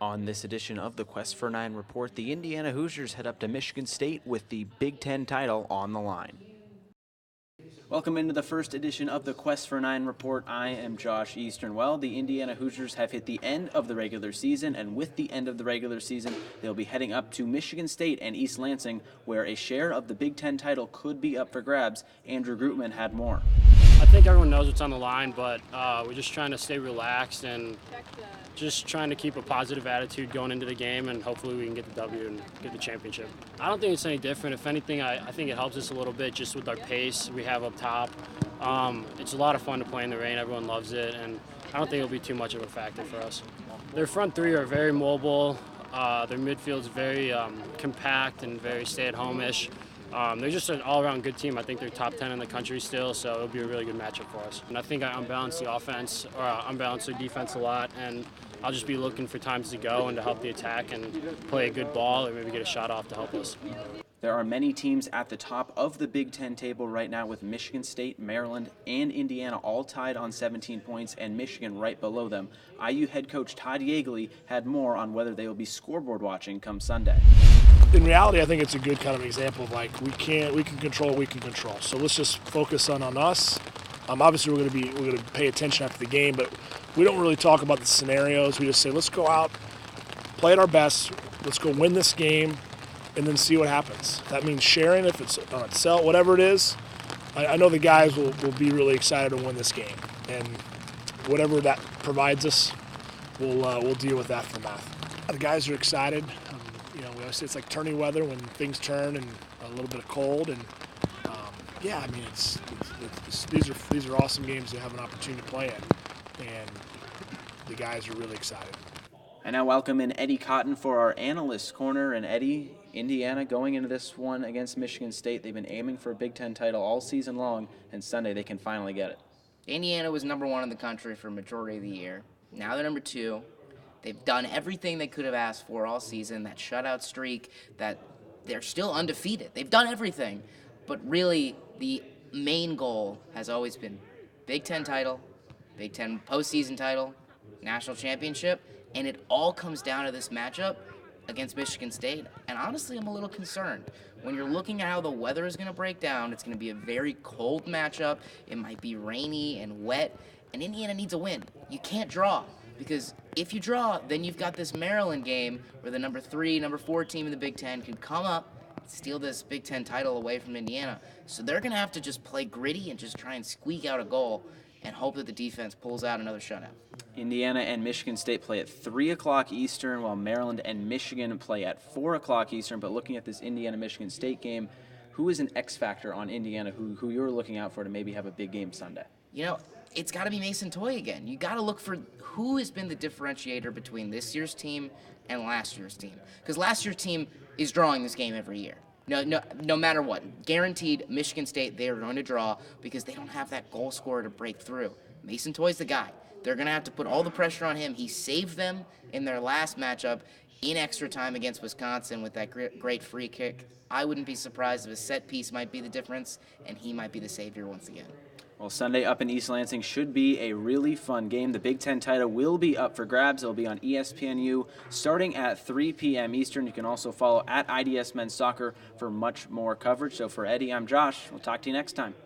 On this edition of the Quest for 9 report, the Indiana Hoosiers head up to Michigan State with the Big Ten title on the line. Welcome into the first edition of the Quest for 9 report. I am Josh Eastern. Well, the Indiana Hoosiers have hit the end of the regular season, and with the end of the regular season, they'll be heading up to Michigan State and East Lansing, where a share of the Big Ten title could be up for grabs. Andrew Grootman had more. I think everyone knows what's on the line, but we're just trying to stay relaxed and just trying to keep a positive attitude going into the game, and hopefully we can get the W and get the championship. I don't think it's any different. If anything, I think it helps us a little bit just with our pace we have up top. It's a lot of fun to play in the rain. Everyone loves it, and I don't think it'll be too much of a factor for us. Their front three are very mobile. Their midfield's very compact and very stay-at-home-ish. They're just an all-around good team. I think they're top 10 in the country still, so it'll be a really good matchup for us. And I think I unbalance the offense, or unbalance their defense a lot, and I'll just be looking for times to go and to help the attack and play a good ball or maybe get a shot off to help us. There are many teams at the top of the Big Ten table right now, with Michigan State, Maryland, and Indiana all tied on 17 points, and Michigan right below them. IU head coach Todd Yeagley had more on whether they will be scoreboard watching come Sunday. In reality, I think it's a good kind of example of like we can control what we can control. So let's just focus on us. Obviously, we're going to pay attention after the game, but we don't really talk about the scenarios. We just say let's go out, play at our best. Let's go win this game, and then see what happens. That means sharing if it's on itself, whatever it is. I know the guys will be really excited to win this game, and whatever that provides us, we'll deal with that from that. The guys are excited. We always say it's like turning weather when things turn and a little bit of cold. And yeah, I mean, these are awesome games to have an opportunity to play in, and the guys are really excited. I now welcome in Eddie Cotton for our Analyst Corner. And Eddie, Indiana going into this one against Michigan State, they've been aiming for a Big Ten title all season long, and Sunday they can finally get it. Indiana was number one in the country for a majority of the year. Now they're number two. They've done everything they could have asked for all season, that shutout streak, that they're still undefeated. They've done everything. But really, the main goal has always been Big Ten title, Big Ten postseason title, national championship, and it all comes down to this matchup against Michigan State. And honestly, I'm a little concerned. When you're looking at how the weather is going to break down, it's going to be a very cold matchup. It might be rainy and wet, and Indiana needs a win. You can't draw. Because if you draw, then you've got this Maryland game where the number 3, number 4 team in the Big Ten can come up, steal this Big Ten title away from Indiana. So they're going to have to just play gritty and just try and squeak out a goal and hope that the defense pulls out another shutout. Indiana and Michigan State play at 3 o'clock Eastern, while Maryland and Michigan play at 4 o'clock Eastern. But looking at this Indiana-Michigan State game, who is an X factor on Indiana who you're looking out for to maybe have a big game Sunday? It's got to be Mason Toye again. You got to look for who has been the differentiator between this year's team and last year's team. Because last year's team is drawing this game every year. No matter what. Guaranteed, Michigan State, they are going to draw because they don't have that goal scorer to break through. Mason Toye's the guy. They're going to have to put all the pressure on him. He saved them in their last matchup in extra time against Wisconsin with that great free kick. I wouldn't be surprised if a set piece might be the difference, and he might be the savior once again. Well, Sunday up in East Lansing should be a really fun game. The Big Ten title will be up for grabs. It'll be on ESPNU starting at 3 p.m. Eastern. You can also follow at IDS Men's Soccer for much more coverage. So for Eddie, I'm Josh. We'll talk to you next time.